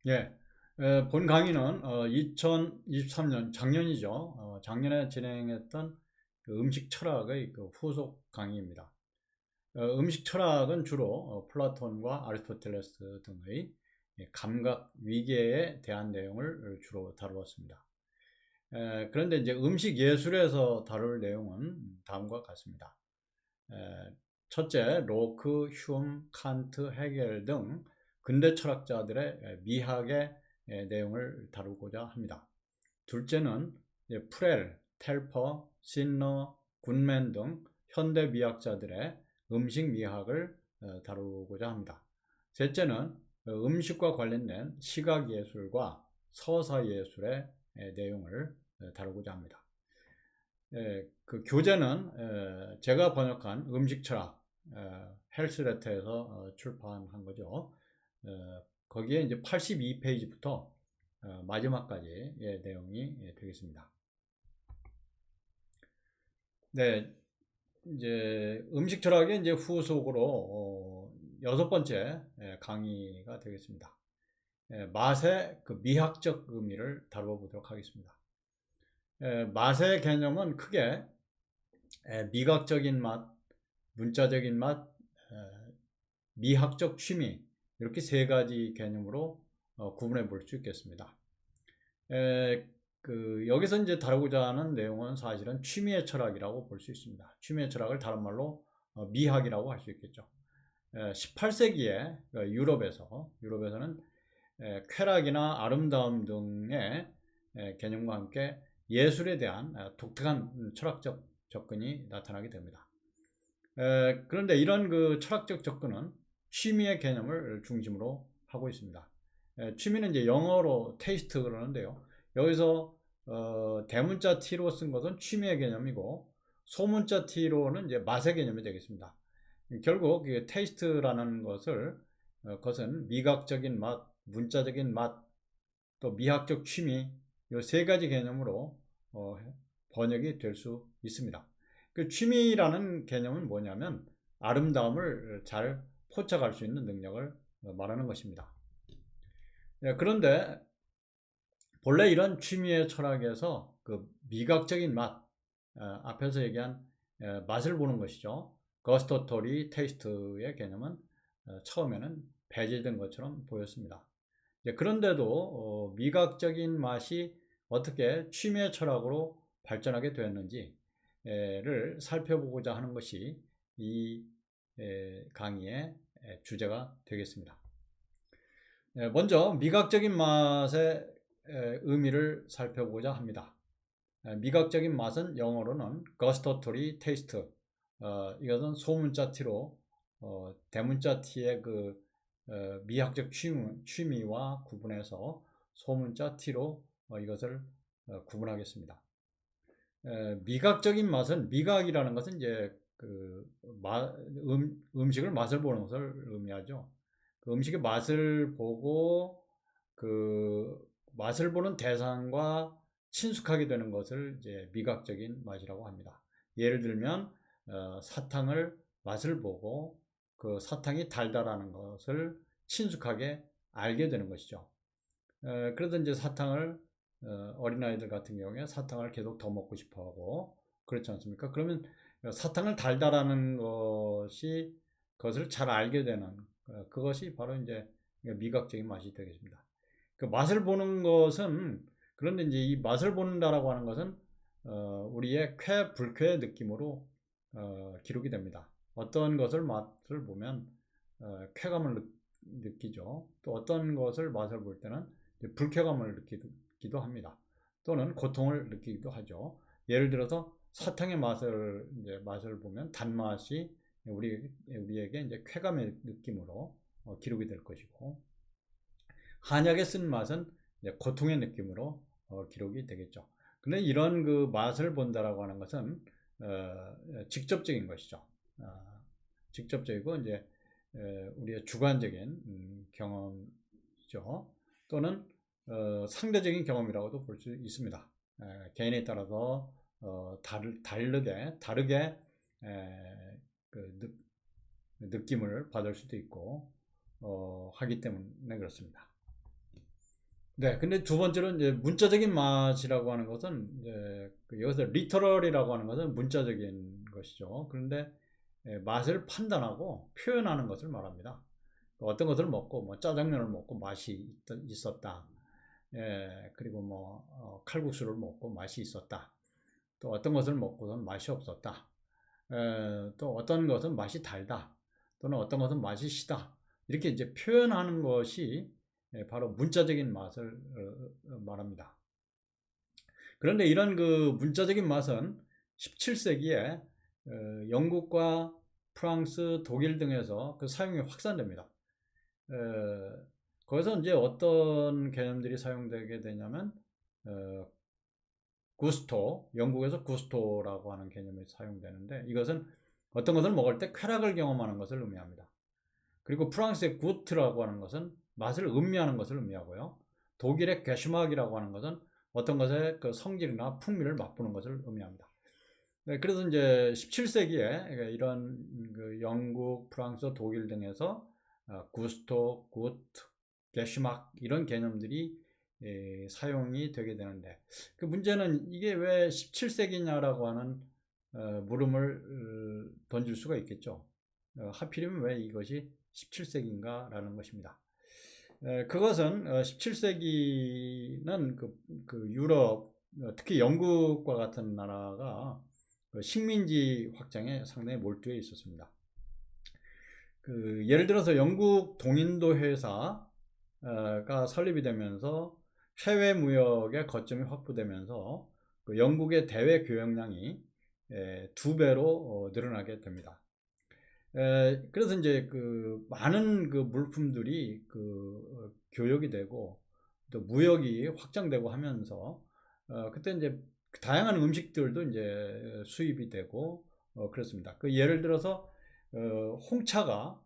예, 본 강의는 2023년 작년이죠. 작년에 진행했던 그 음식 철학의 그 후속 강의입니다. 음식 철학은 주로 플라톤과 아리스토텔레스 등의 감각 위계에 대한 내용을 주로 다루었습니다. 그런데 이제 음식 예술에서 다룰 내용은 다음과 같습니다. 에, 첫째, 로크, 휴움, 칸트, 헤겔 등 근대 철학자들의 미학의 내용을 다루고자 합니다. 둘째는 프렐, 텔퍼, 신너, 굿맨 등 현대 미학자들의 음식 미학을 다루고자 합니다. 셋째는 음식과 관련된 시각 예술과 서사 예술의 내용을 다루고자 합니다. 그 교재는 제가 번역한 음식 철학 헬스레터에서 출판한 거죠. 거기에 이제 82페이지부터 마지막까지 내용이 되겠습니다. 네, 이제 음식 철학의 이제 후속으로 여섯 번째 강의가 되겠습니다. 맛의 그 미학적 의미를 다뤄보도록 하겠습니다. 맛의 개념은 크게 미각적인 맛, 문자적인 맛, 미학적 취미 이렇게 세 가지 개념으로 구분해 볼 수 있겠습니다. 여기서 이제 다루고자 하는 내용은 사실은 취미의 철학이라고 볼 수 있습니다. 취미의 철학을 다른 말로 미학이라고 할 수 있겠죠. 18세기에 유럽에서는 쾌락이나 아름다움 등의 개념과 함께 예술에 대한 독특한 철학적 접근이 나타나게 됩니다. 그런데 이런 그 철학적 접근은 취미의 개념을 중심으로 하고 있습니다. 취미는 이제 영어로 테이스트 그러는데요. 여기서 대문자 T로 쓴 것은 취미의 개념이고 소문자 T로는 이제 맛의 개념이 되겠습니다. 결국 테이스트라는 것은 미각적인 맛, 문자적인 맛, 또 미학적 취미 이 세 가지 개념으로 번역이 될 수 있습니다. 그 취미라는 개념은 뭐냐면 아름다움을 잘 포착할 수 있는 능력을 말하는 것입니다. 그런데 본래 이런 취미의 철학에서 그 미각적인 맛, 앞에서 얘기한 맛을 보는 것이죠. 거스토토리 테이스트의 개념은 처음에는 배제된 것처럼 보였습니다. 그런데도 미각적인 맛이 어떻게 취미의 철학으로 발전하게 되었는지를 살펴보고자 하는 것이 이 강의의 주제가 되겠습니다. 먼저 미각적인 맛의 의미를 살펴보고자 합니다. 미각적인 맛은 영어로는 gustatory taste, 이것은 소문자 T로 대문자 T의 그 미학적 취미와 구분해서 소문자 T로 이것을 구분하겠습니다. 미각적인 맛은 미각이라는 것은 이제 음식을 맛을 보는 것을 의미하죠. 그 음식의 맛을 보고 그 맛을 보는 대상과 친숙하게 되는 것을 이제 미각적인 맛이라고 합니다. 예를 들면 사탕을 맛을 보고 그 사탕이 달달하는 것을 친숙하게 알게 되는 것이죠. 그래서 이제 사탕을 어린아이들 같은 경우에 사탕을 계속 더 먹고 싶어 하고 그렇지 않습니까? 그러면 사탕을 달달하는 것을 잘 알게 되는 그것이 바로 이제 미각적인 맛이 되겠습니다. 그 맛을 보는 것은 그런데 이제 이 맛을 본다라고 하는 것은 우리의 쾌, 불쾌의 느낌으로 기록이 됩니다. 어떤 것을 맛을 보면 쾌감을 느끼죠. 또 어떤 것을 맛을 볼 때는 불쾌감을 느끼기도 합니다. 또는 고통을 느끼기도 하죠. 예를 들어서 사탕의 맛을 보면 단맛이 우리에게 이제 쾌감의 느낌으로 기록이 될 것이고, 한약에 쓴 맛은 이제 고통의 느낌으로 기록이 되겠죠. 근데 이런 그 맛을 본다라고 하는 것은 직접적인 것이죠. 직접적이고 이제 우리의 주관적인 경험이죠. 또는 상대적인 경험이라고도 볼 수 있습니다. 개인에 따라서 다르게 그 느낌을 받을 수도 있고 하기 때문에 그렇습니다. 네, 근데 두 번째로 이제 문자적인 맛이라고 하는 것은 이제 여기서 리터럴이라고 하는 것은 문자적인 것이죠. 그런데 맛을 판단하고 표현하는 것을 말합니다. 어떤 것을 먹고 뭐 짜장면을 먹고 맛이 있었다. 그리고 뭐 칼국수를 먹고 맛이 있었다. 또 어떤 것을 먹고는 맛이 없었다. 또 어떤 것은 맛이 달다. 또는 어떤 것은 맛이 시다. 이렇게 이제 표현하는 것이 바로 문자적인 맛을 말합니다. 그런데 이런 그 문자적인 맛은 17세기에 영국과 프랑스, 독일 등에서 그 사용이 확산됩니다. 거기서 이제 어떤 개념들이 사용되게 되냐면 구스토, 영국에서 구스토라고 하는 개념이 사용되는데 이것은 어떤 것을 먹을 때 쾌락을 경험하는 것을 의미합니다. 그리고 프랑스의 구트라고 하는 것은 맛을 음미하는 것을 의미하고요. 독일의 게슈막이라고 하는 것은 어떤 것의 그 성질이나 풍미를 맛보는 것을 의미합니다. 네, 그래서 이제 17세기에 이런 그 영국, 프랑스, 독일 등에서 구스토, 구트, 게슈막 이런 개념들이 사용이 되게 되는데 그 문제는 이게 왜 17세기냐라고 하는 물음을 던질 수가 있겠죠. 하필이면 왜 이것이 17세기인가 라는 것입니다. 그것은 17세기는 그 유럽 특히 영국과 같은 나라가 그 식민지 확장에 상당히 몰두해 있었습니다. 그 예를 들어서 영국 동인도 회사가 설립이 되면서 해외 무역의 거점이 확보되면서 그 영국의 대외 교역량이 2배로 늘어나게 됩니다. 그래서 이제 그 많은 그 물품들이 그 교역이 되고 또 무역이 확장되고 하면서 그때 이제 다양한 음식들도 이제 수입이 되고 그렇습니다. 그 예를 들어서 홍차가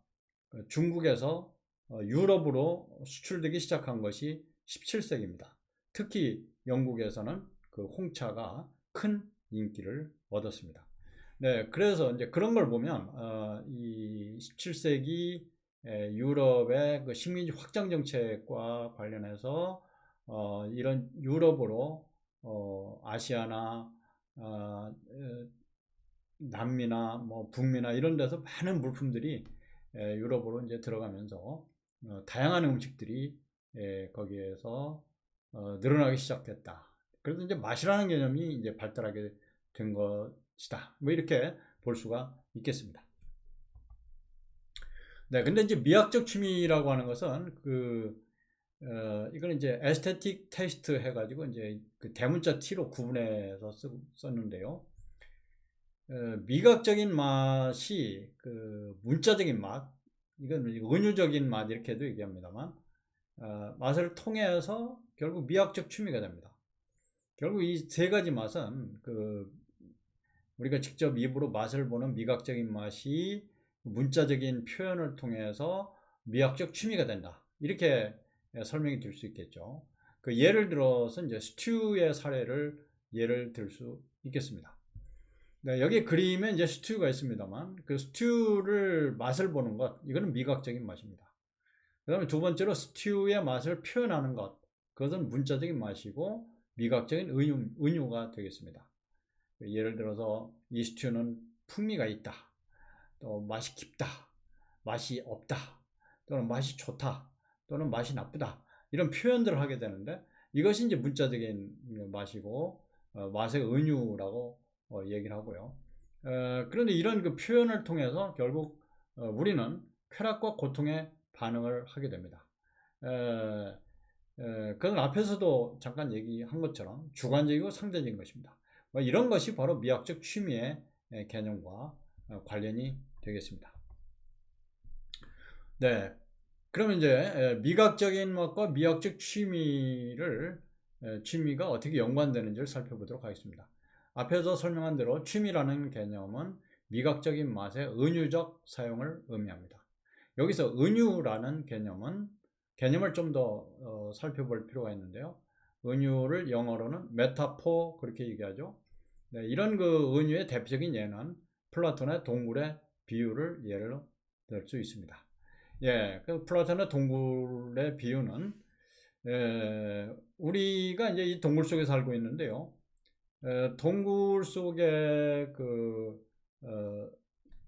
중국에서 유럽으로 수출되기 시작한 것이 17세기입니다. 특히 영국에서는 그 홍차가 큰 인기를 얻었습니다. 네, 그래서 이제 그런 걸 보면 이 17세기 유럽의 그 식민지 확장 정책과 관련해서 이런 유럽으로 아시아나 남미나 뭐 북미나 이런 데서 많은 물품들이 유럽으로 이제 들어가면서 다양한 음식들이 거기에서 늘어나기 시작됐다. 그래서 이제 맛이라는 개념이 이제 발달하게 된 것이다. 뭐 이렇게 볼 수가 있겠습니다. 네, 근데 이제 미학적 취미라고 하는 것은 이거는 이제 에스테틱 테이스트 해가지고 이제 그 대문자 T로 구분해서 썼는데요. 미각적인 맛이 그 문자적인 맛, 이건 은유적인 맛 이렇게도 얘기합니다만 맛을 통해서 결국 미학적 취미가 됩니다. 결국 이 세 가지 맛은 그 우리가 직접 입으로 맛을 보는 미각적인 맛이 문자적인 표현을 통해서 미학적 취미가 된다. 이렇게 설명이 될 수 있겠죠. 그 예를 들어서 이제 스튜의 사례를 예를 들 수 있겠습니다. 네, 여기 그림에 이제 스튜가 있습니다만 그 스튜를 맛을 보는 것 이거는 미각적인 맛입니다. 그 다음에 두 번째로 스튜의 맛을 표현하는 것 그것은 문자적인 맛이고 미각적인 은유가 되겠습니다. 예를 들어서 이 스튜는 풍미가 있다, 또 맛이 깊다, 맛이 없다, 또는 맛이 좋다, 또는 맛이 나쁘다 이런 표현들을 하게 되는데 이것이 이제 문자적인 맛이고 맛의 은유라고 얘기를 하고요. 그런데 이런 그 표현을 통해서 결국 우리는 쾌락과 고통에 반응을 하게 됩니다. 그건 앞에서도 잠깐 얘기한 것처럼 주관적이고 상대적인 것입니다. 이런 것이 바로 미학적 취미의 개념과 관련이 되겠습니다. 네. 그러면 이제 미각적인 것과 미학적 취미가 어떻게 연관되는지를 살펴보도록 하겠습니다. 앞에서 설명한 대로 취미라는 개념은 미각적인 맛의 은유적 사용을 의미합니다. 여기서 은유라는 개념을 좀 더 살펴볼 필요가 있는데요. 은유를 영어로는 메타포 그렇게 얘기하죠. 네, 이런 그 은유의 대표적인 예는 플라톤의 동굴의 비유를 예로 들 수 있습니다. 그 플라톤의 동굴의 비유는 우리가 이제 이 동굴 속에 살고 있는데요. 동굴 속에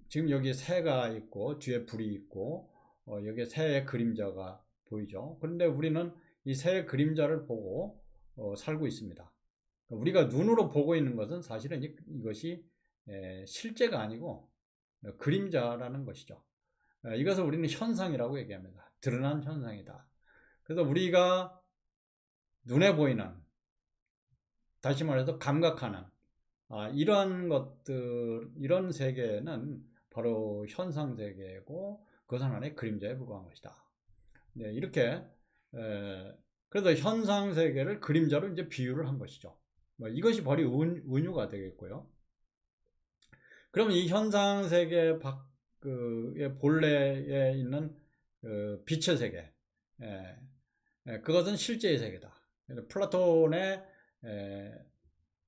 지금 여기 새가 있고 뒤에 불이 있고 여기에 새의 그림자가 보이죠. 그런데 우리는 이 새의 그림자를 보고 살고 있습니다. 우리가 눈으로 보고 있는 것은 사실은 이것이 실제가 아니고 그림자라는 것이죠. 이것을 우리는 현상이라고 얘기합니다. 드러난 현상이다. 그래서 우리가 눈에 보이는, 다시 말해서 감각하는 이런 것들, 이런 세계는 바로 현상 세계고 그것은 하나의 그림자에 불과한 것이다. 네, 이렇게 그래서 현상 세계를 그림자로 이제 비유를 한 것이죠. 이것이 바로 은유가 되겠고요. 그러면 이 현상 세계 밖의 본래에 있는 빛의 세계, 그것은 실제의 세계다. 플라톤의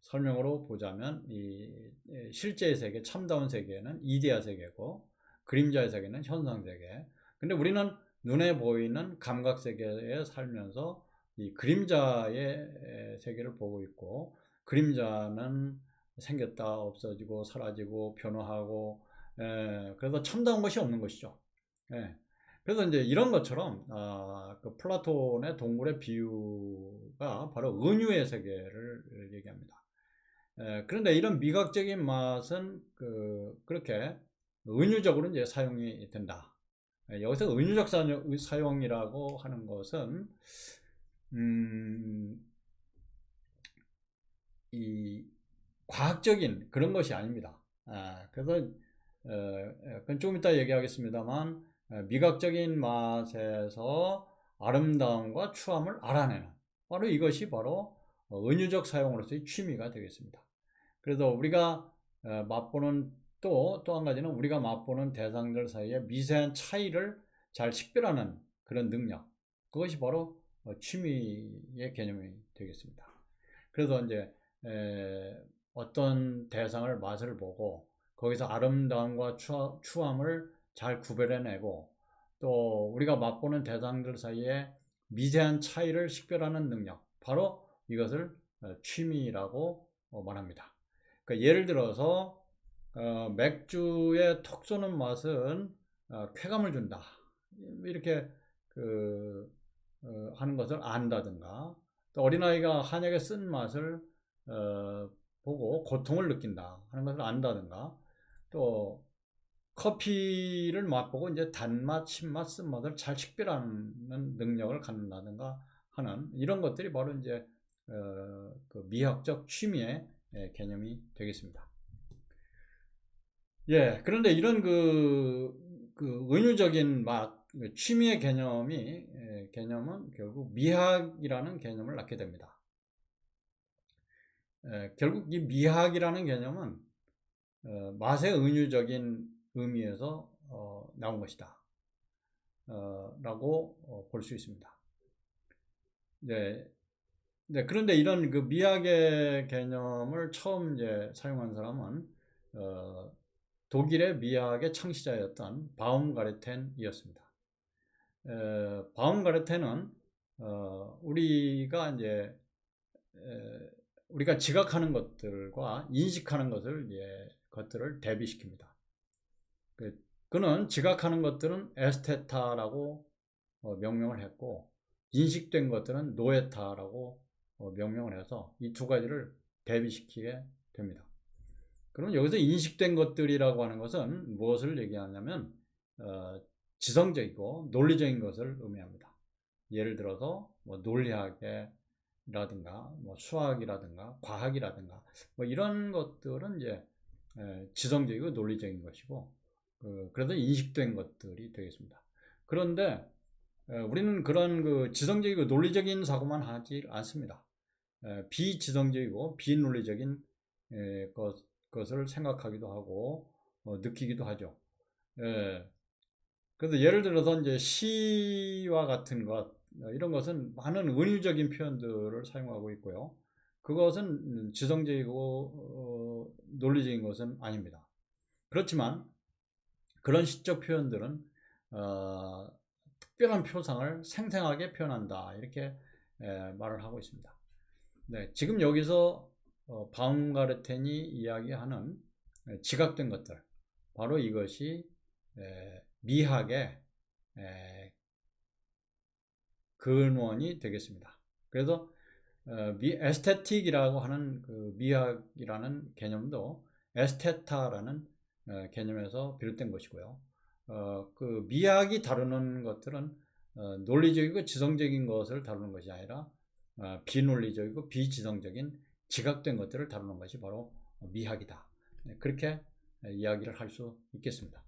설명으로 보자면 이 실제의 세계, 참다운 세계는 이데아 세계고 그림자의 세계는 현상 세계. 근데 우리는 눈에 보이는 감각 세계에 살면서 이 그림자의 세계를 보고 있고, 그림자는 생겼다 없어지고 사라지고 변화하고, 그래서 참다운 것이 없는 것이죠. 그래서 이제 이런 것처럼 그 플라톤의 동굴의 비유가 바로 은유의 세계를 얘기합니다. 그런데 이런 미각적인 맛은 그렇게 은유적으로 이제 사용이 된다. 여기서 은유적 사용이라고 하는 것은 이 과학적인 그런 것이 아닙니다. 그래서 그건 좀 이따 얘기하겠습니다만, 미각적인 맛에서 아름다움과 추함을 알아내는, 바로 이것이 바로 은유적 사용으로서의 취미가 되겠습니다. 그래서 우리가 맛보는 또 한 가지는 우리가 맛보는 대상들 사이에 미세한 차이를 잘 식별하는 그런 능력, 그것이 바로 취미의 개념이 되겠습니다. 그래서 이제 어떤 대상을 맛을 보고 거기서 아름다움과 추함을 잘 구별해내고, 또 우리가 맛보는 대상들 사이에 미세한 차이를 식별하는 능력, 바로 이것을 취미라고 말합니다. 그러니까 예를 들어서 맥주의 톡 쏘는 맛은 쾌감을 준다, 이렇게 하는 것을 안다든가, 또 어린아이가 한약의 쓴맛을 보고 고통을 느낀다 하는 것을 안다든가, 또 커피를 맛보고 이제 단맛, 신맛, 쓴맛을 잘 식별하는 능력을 갖는다든가 하는 이런 것들이 바로 이제 그 미학적 취미의 개념이 되겠습니다. 그런데 이런 은유적인 취미의 개념은 결국 미학이라는 개념을 낳게 됩니다. 결국 이 미학이라는 개념은 맛의 은유적인 의미에서 나온 것이다 라고 볼 수 있습니다. 그런데 이런 그 미학의 개념을 처음 이제 사용한 사람은 독일의 미학의 창시자였던 바움가르텐이었습니다. 바움가르텐은 우리가 지각하는 것들과 인식하는 것들을 대비시킵니다. 그는 지각하는 것들은 에스테타라고 명명을 했고, 인식된 것들은 노에타라고 명명을 해서 이 두 가지를 대비시키게 됩니다. 그럼 여기서 인식된 것들이라고 하는 것은 무엇을 얘기하냐면 지성적이고 논리적인 것을 의미합니다. 예를 들어서 논리학이라든가 수학이라든가 과학이라든가 이런 것들은 이제 지성적이고 논리적인 것이고, 그래서 인식된 것들이 되겠습니다. 그런데 우리는 그런 지성적이고 논리적인 사고만 하지 않습니다. 비지성적이고 비논리적인 것을 생각하기도 하고 느끼기도 하죠. 그래서 예를 들어서 이제 시와 같은 것, 이런 것은 많은 은유적인 표현들을 사용하고 있고요. 그것은 지성적이고 논리적인 것은 아닙니다. 그렇지만 그런 시적 표현들은 특별한 표상을 생생하게 표현한다, 이렇게 말을 하고 있습니다. 네, 지금 여기서 바움가르텐이 이야기하는 지각된 것들, 바로 이것이 미학의 근원이 되겠습니다. 그래서 에스테틱이라고 하는 그 미학이라는 개념도 에스테타라는 개념에서 비롯된 것이고요. 그 미학이 다루는 것들은 논리적이고 지성적인 것을 다루는 것이 아니라 비논리적이고 비지성적인 지각된 것들을 다루는 것이 바로 미학이다. 그렇게 이야기를 할 수 있겠습니다.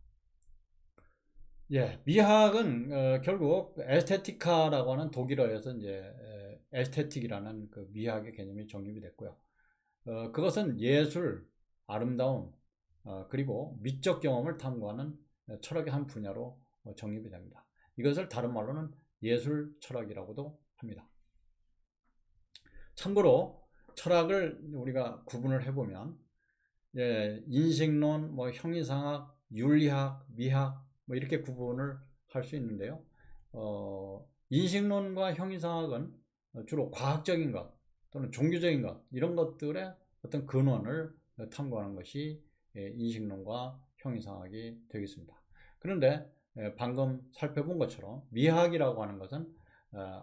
예, 미학은 결국 에스테티카라고 하는 독일어에서 이제 에스테틱이라는 그 미학의 개념이 정립이 됐고요. 그것은 예술, 아름다움, 그리고 미적 경험을 탐구하는 철학의 한 분야로 정립이 됩니다. 이것을 다른 말로는 예술 철학이라고도 합니다. 참고로 철학을 우리가 구분을 해보면 인식론, 뭐 형이상학, 윤리학, 미학 뭐 이렇게 구분을 할 수 있는데요. 인식론과 형이상학은 주로 과학적인 것 또는 종교적인 것 이런 것들의 어떤 근원을 탐구하는 것이 인식론과 형이상학이 되겠습니다. 그런데 방금 살펴본 것처럼 미학이라고 하는 것은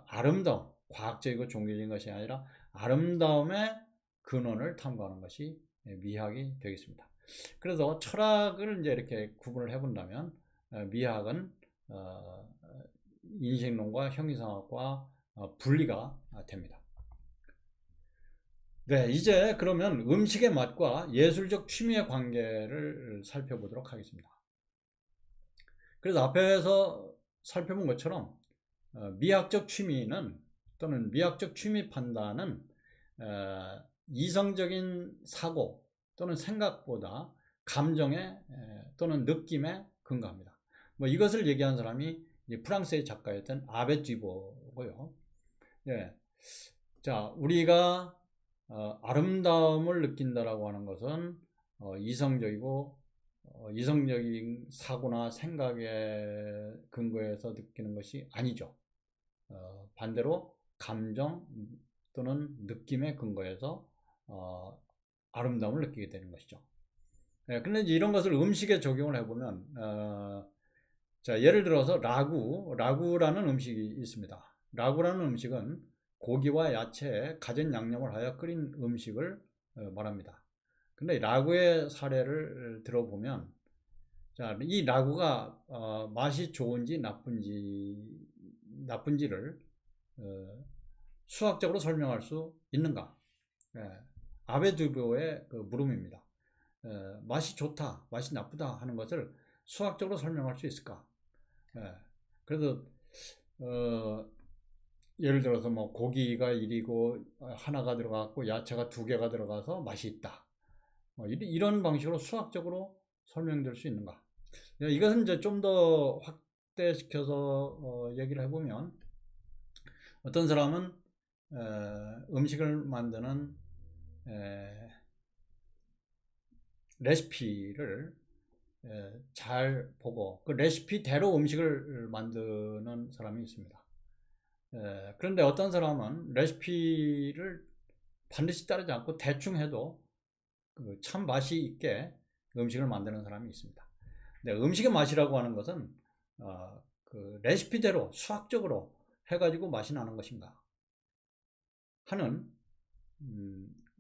아름다움, 과학적이고 종교적인 것이 아니라 아름다움의 근원을 탐구하는 것이 미학이 되겠습니다. 그래서 철학을 이제 이렇게 구분을 해본다면 미학은 인식론과 형이상학과 분리가 됩니다. 네, 이제 그러면 음식의 맛과 예술적 취미의 관계를 살펴보도록 하겠습니다. 그래서 앞에서 살펴본 것처럼 미학적 취미는 또는 미학적 취미 판단은 이성적인 사고 또는 생각보다 감정에 또는 느낌에 근거합니다. 뭐 이것을 얘기한 사람이 프랑스의 작가였던 아베 듀보고요. 예. 자, 우리가 아름다움을 느낀다라고 하는 것은 이성적이고 이성적인 사고나 생각에 근거해서 느끼는 것이 아니죠. 반대로 감정 또는 느낌에 근거해서 아름다움을 느끼게 되는 것이죠. 근데 이런 것을 음식에 적용을 해보면 자, 예를 들어서 라구라는 음식이 있습니다. 라구라는 음식은 고기와 야채에 갖은 양념을 하여 끓인 음식을 말합니다. 근데 라구의 사례를 들어보면 자, 이 라구가 맛이 좋은지 나쁜지를 수학적으로 설명할 수 있는가? 아베 듀보의 그 물음입니다. 맛이 좋다, 맛이 나쁘다 하는 것을 수학적으로 설명할 수 있을까? 그래서 예를 들어서 뭐 고기가 1이고 하나가 들어갔고 야채가 2개가 들어가서 맛이 있다. 이런 방식으로 수학적으로 설명될 수 있는가? 이것은 이제 좀 더 확대시켜서 얘기를 해보면 어떤 사람은 음식을 만드는 레시피를 잘 보고 그 레시피대로 음식을 만드는 사람이 있습니다. 그런데 어떤 사람은 레시피를 반드시 따르지 않고 대충 해도 참 맛이 있게 음식을 만드는 사람이 있습니다. 음식의 맛이라고 하는 것은 그 레시피대로 수학적으로 해가지고 맛이 나는 것인가 하는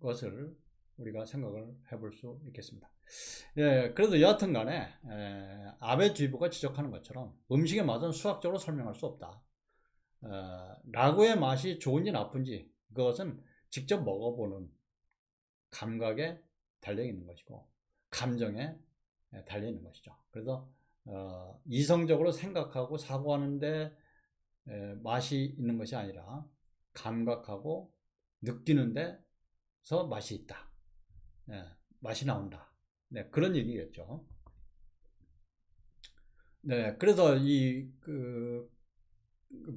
것을 우리가 생각을 해볼 수 있겠습니다. 그래도 여하튼 간에 아베 듀보가 지적하는 것처럼 음식의 맛은 수학적으로 설명할 수 없다. 라구의 맛이 좋은지 나쁜지 그것은 직접 먹어보는 감각에 달려있는 것이고 감정에 달려있는 것이죠. 그래서 이성적으로 생각하고 사고하는데 맛이 있는 것이 아니라 감각하고 느끼는 데서 맛이 있다. 맛이 나온다. 그런 얘기겠죠. 그래서 그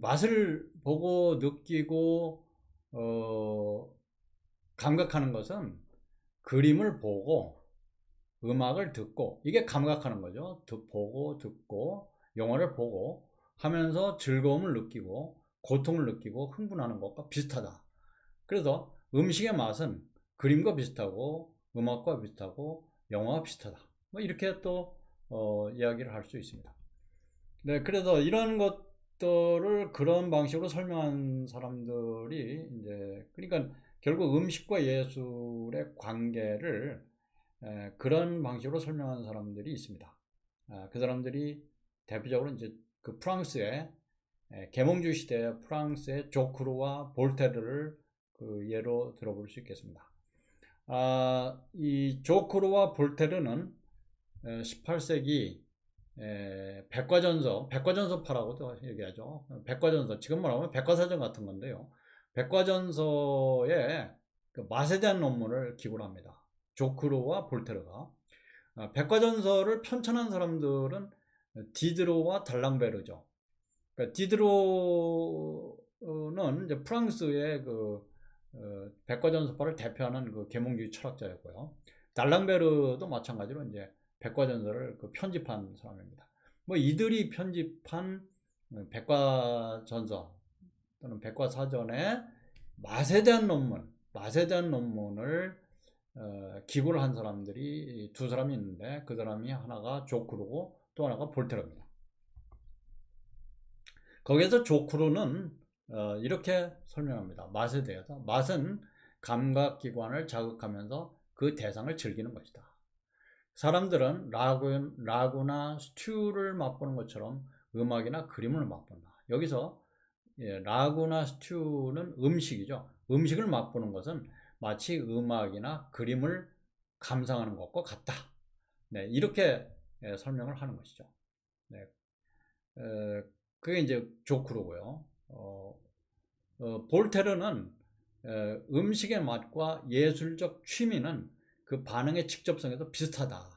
맛을 보고 느끼고 감각하는 것은 그림을 보고 음악을 듣고 이게 감각하는 거죠. 보고 듣고 영화를 보고 하면서 즐거움을 느끼고 고통을 느끼고 흥분하는 것과 비슷하다. 그래서 음식의 맛은 그림과 비슷하고 음악과 비슷하고 영화와 비슷하다. 뭐 이렇게 또 이야기를 할 수 있습니다. 네, 그래서 이런 것들을 그런 방식으로 설명한 사람들이 이제 그러니까 결국 음식과 예술의 관계를 그런 방식으로 설명하는 사람들이 있습니다. 그 사람들이 대표적으로 이제 그 프랑스의 계몽주의 시대 프랑스의 조크루와 볼테르를 그 예로 들어볼 수 있겠습니다. 이 조크루와 볼테르는 18세기 백과전서파라고도 얘기하죠. 백과전서, 지금 말하면 백과사전 같은 건데요. 백과전서에 그 맛에 대한 논문을 기고를 합니다. 조크루와 볼테르가. 백과전서를 편찬한 사람들은 디드로와 달랑베르죠. 그러니까 디드로는 이제 프랑스의 그 백과전서파를 대표하는 그 계몽주의 철학자였고요. 달랑베르도 마찬가지로 이제 백과전서를 그 편집한 사람입니다. 뭐 이들이 편집한 백과전서 또는 백과사전의 맛에 대한 논문을 기고를 한 사람들이 두 사람이 있는데 그 사람이 하나가 조크루고 또 하나가 볼테르입니다. 거기에서 조크루는 이렇게 설명합니다. 맛에 대해서 맛은 감각기관을 자극하면서 그 대상을 즐기는 것이다. 사람들은 라구나 스튜를 맛보는 것처럼 음악이나 그림을 맛본다. 여기서 라구나 스튜는 음식이죠. 음식을 맛보는 것은 마치 음악이나 그림을 감상하는 것과 같다. 네, 이렇게 설명을 하는 것이죠. 네, 그게 이제 조크로고요. 볼테르는 음식의 맛과 예술적 취미는 그 반응의 직접성에서 비슷하다.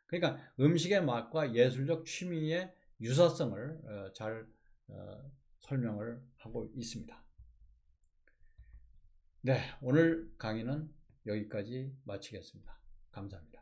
그러니까 음식의 맛과 예술적 취미의 유사성을 잘 설명을 하고 있습니다. 네, 오늘 강의는 여기까지 마치겠습니다. 감사합니다.